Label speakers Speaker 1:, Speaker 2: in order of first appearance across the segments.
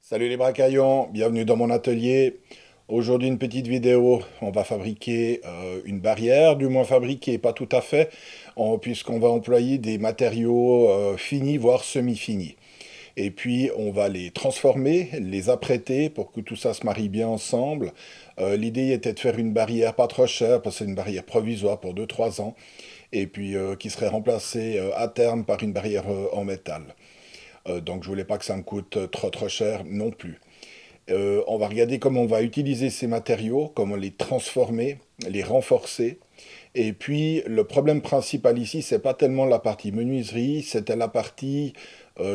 Speaker 1: Salut les bracaillons, bienvenue dans mon atelier. Aujourd'hui une petite vidéo, on va fabriquer une barrière, du moins fabriquer, pas tout à fait, puisqu'on va employer des matériaux finis, voire semi-finis. Et puis on va les transformer, les apprêter pour que tout ça se marie bien ensemble. L'idée était de faire une barrière pas trop chère, parce que c'est une barrière provisoire pour 2 3 ans, et puis qui serait remplacée à terme par une barrière en métal. Donc je voulais pas que ça me coûte trop cher non plus. On va regarder comment on va utiliser ces matériaux, comment les transformer, les renforcer. Et puis, le problème principal ici, c'est pas tellement la partie menuiserie, c'était la partie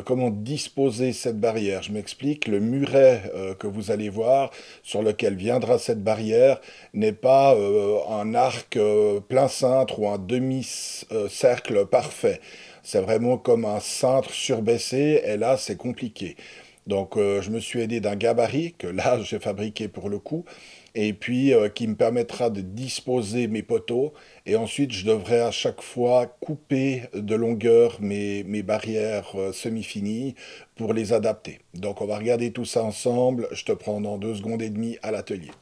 Speaker 1: comment disposer cette barrière. Je m'explique, le muret que vous allez voir, sur lequel viendra cette barrière, n'est pas un arc plein cintre ou un demi-cercle parfait. C'est vraiment comme un cintre surbaissé, et là, c'est compliqué. Donc, je me suis aidé d'un gabarit que là, j'ai fabriqué pour le coup, et puis qui me permettra de disposer mes poteaux. Et ensuite, je devrais à chaque fois couper de longueur mes barrières semi-finies pour les adapter. Donc, on va regarder tout ça ensemble. Je te prends dans 2 secondes et demie à l'atelier.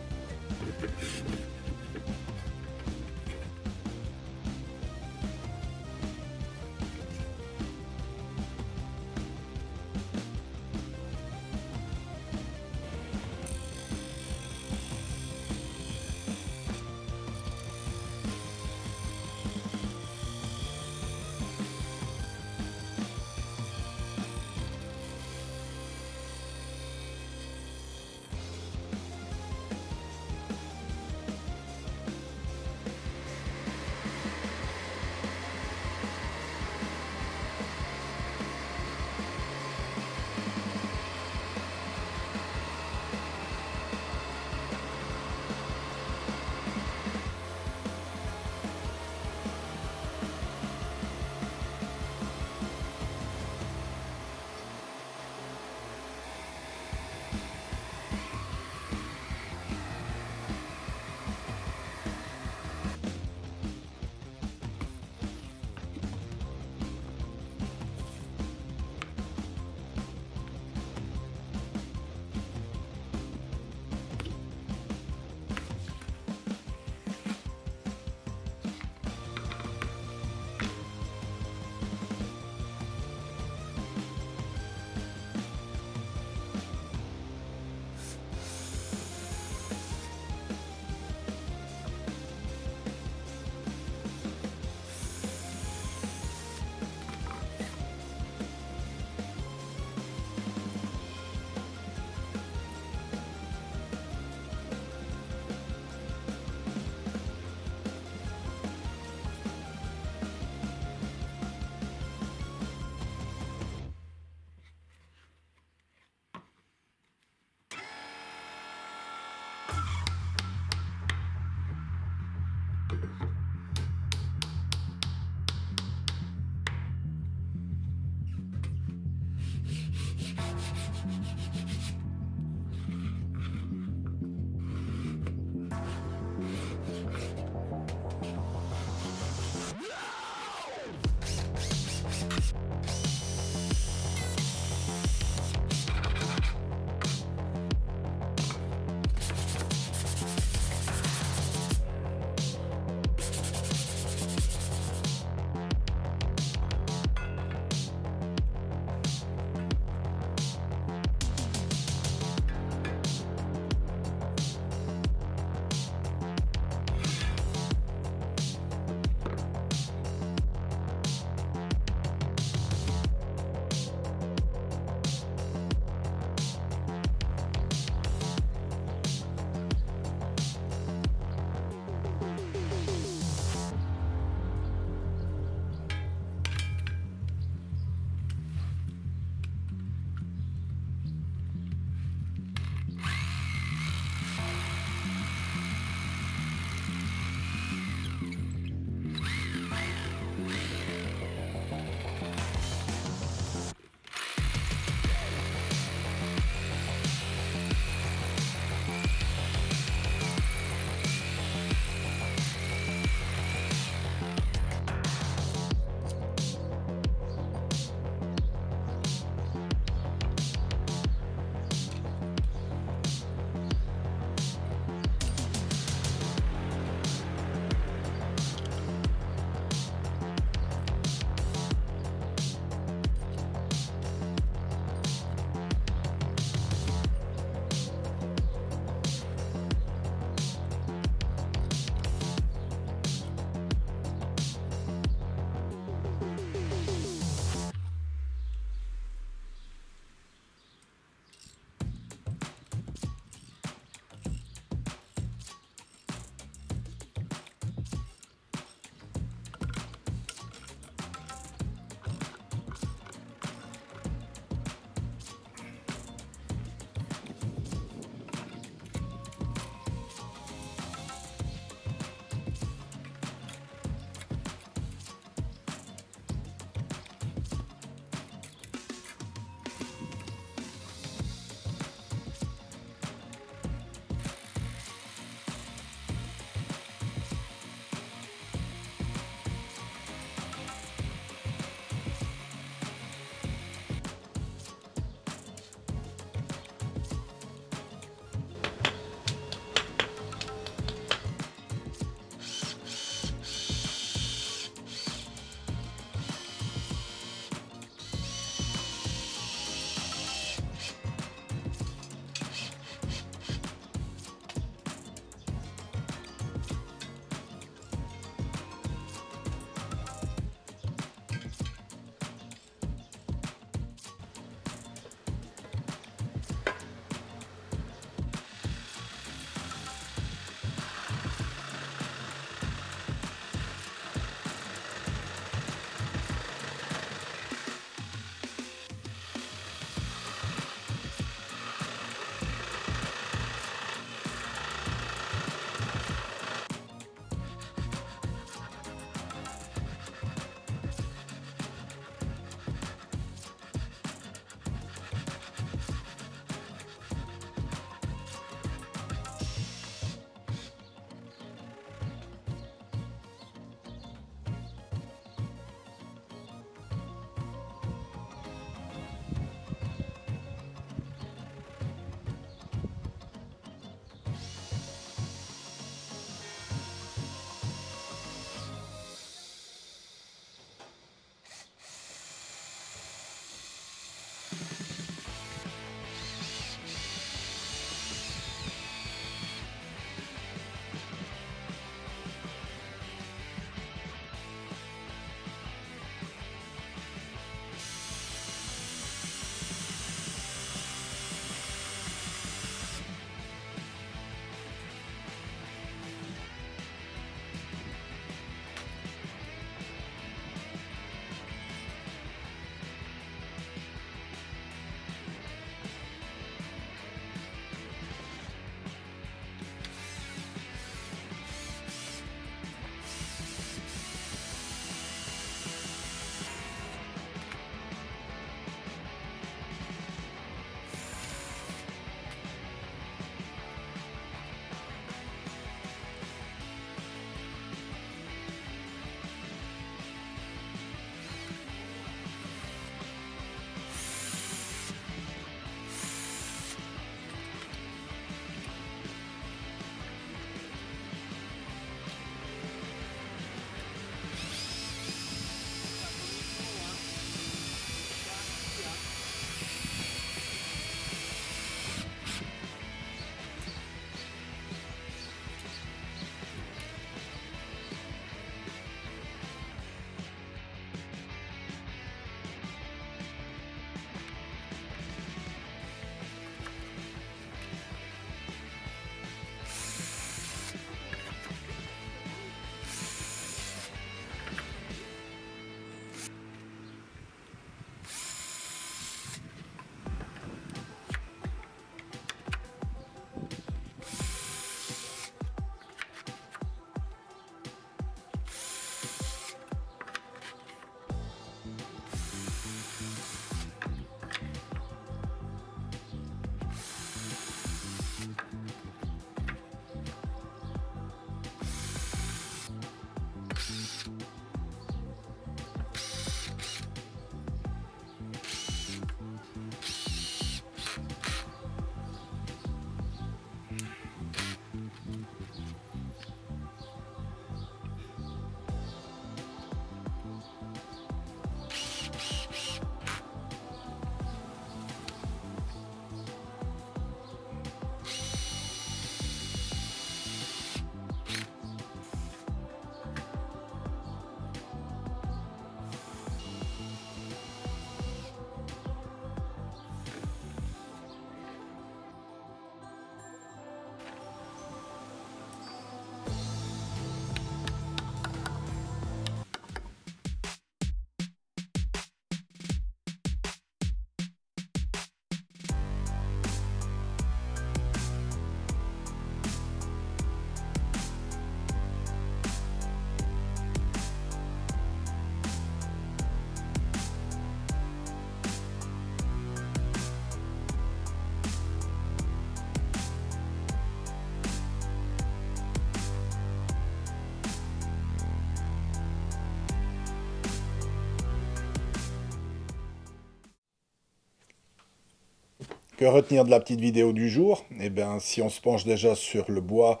Speaker 1: Que retenir de la petite vidéo du jour? Eh bien, si on se penche déjà sur le bois,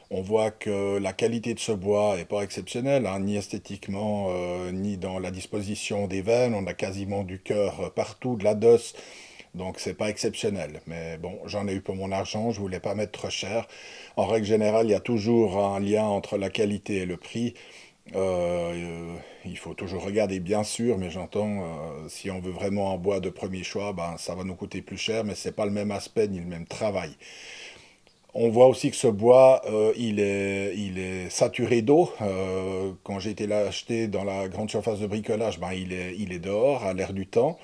Speaker 1: on voit que la qualité de ce bois est pas exceptionnelle, hein, ni esthétiquement, ni dans la disposition des veines. On a quasiment du cœur partout, de la d'os, donc c'est pas exceptionnel. Mais bon, j'en ai eu pour mon argent, je voulais pas mettre trop cher. En règle générale, il y a toujours un lien entre la qualité et le prix. Il faut toujours regarder, bien sûr, mais j'entends, si on veut vraiment un bois de premier choix, ben, ça va nous coûter plus cher, mais c'est pas le même aspect ni le même travail. On voit aussi que ce bois, il est saturé d'eau. Quand j'ai été l'acheter dans la grande surface de bricolage, ben, il est dehors, à l'air du temps.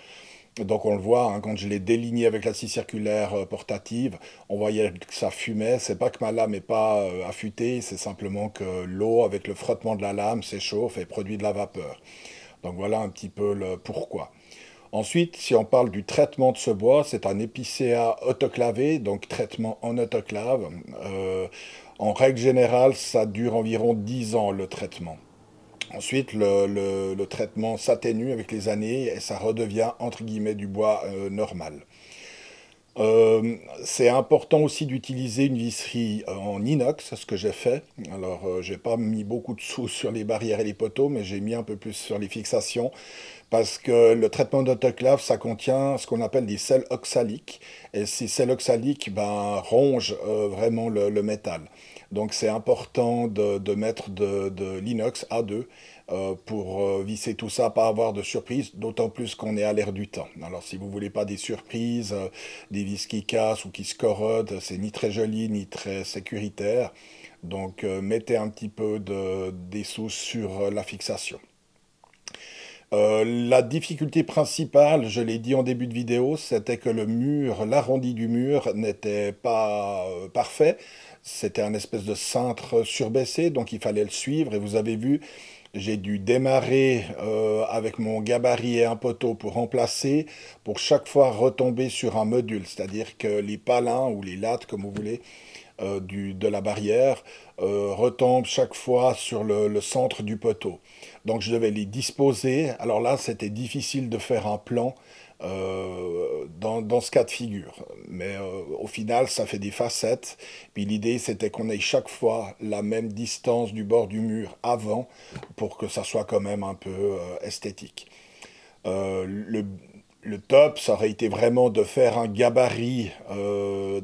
Speaker 1: Donc on le voit, hein, quand je l'ai déligné avec la scie circulaire portative, on voyait que ça fumait. C'est pas que ma lame n'est pas affûtée, c'est simplement que l'eau, avec le frottement de la lame, s'échauffe et produit de la vapeur. Donc voilà un petit peu le pourquoi. Ensuite, si on parle du traitement de ce bois, c'est un épicéa autoclavé, donc traitement en autoclave. En règle générale, ça dure environ 10 ans le traitement. Ensuite, le traitement s'atténue avec les années et ça redevient entre guillemets du bois normal. C'est important aussi d'utiliser une visserie en inox, c'est ce que j'ai fait. Alors, j'ai pas mis beaucoup de sous sur les barrières et les poteaux, mais j'ai mis un peu plus sur les fixations, parce que le traitement d'autoclave, ça contient ce qu'on appelle des sels oxaliques, et ces sels oxaliques, ben, rongent vraiment le métal. Donc, c'est important de mettre de l'inox A2 pour visser tout ça, pas avoir de surprise, d'autant plus qu'on est à l'ère du temps. Alors si vous voulez pas des surprises, des vis qui cassent ou qui se corrodent, c'est ni très joli ni très sécuritaire. Donc mettez un petit peu des sous sur la fixation. La difficulté principale, je l'ai dit en début de vidéo, c'était que le mur, l'arrondi du mur n'était pas parfait. C'était un espèce de cintre surbaissé, donc il fallait le suivre. Et vous avez vu, j'ai dû démarrer avec mon gabarit et un poteau pour remplacer, pour chaque fois retomber sur un module, c'est-à-dire que les palins ou les lattes, comme vous voulez, de la barrière retombe chaque fois sur le centre du poteau. Donc je devais les disposer. Alors là, c'était difficile de faire un plan dans ce cas de figure. Mais au final, ça fait des facettes. Puis l'idée, c'était qu'on ait chaque fois la même distance du bord du mur avant pour que ça soit quand même un peu esthétique. Le top, ça aurait été vraiment de faire un gabarit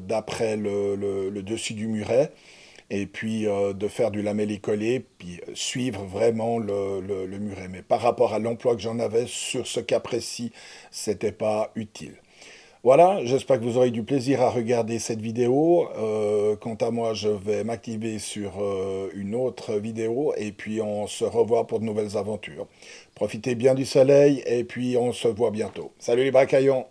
Speaker 1: d'après le dessus du muret, et puis de faire du lamellé collé, puis suivre vraiment le muret. Mais par rapport à l'emploi que j'en avais sur ce cas précis, c'était pas utile. Voilà, j'espère que vous aurez du plaisir à regarder cette vidéo. Quant à moi, je vais m'activer sur une autre vidéo et puis on se revoit pour de nouvelles aventures. Profitez bien du soleil et puis on se voit bientôt. Salut les bracaillons!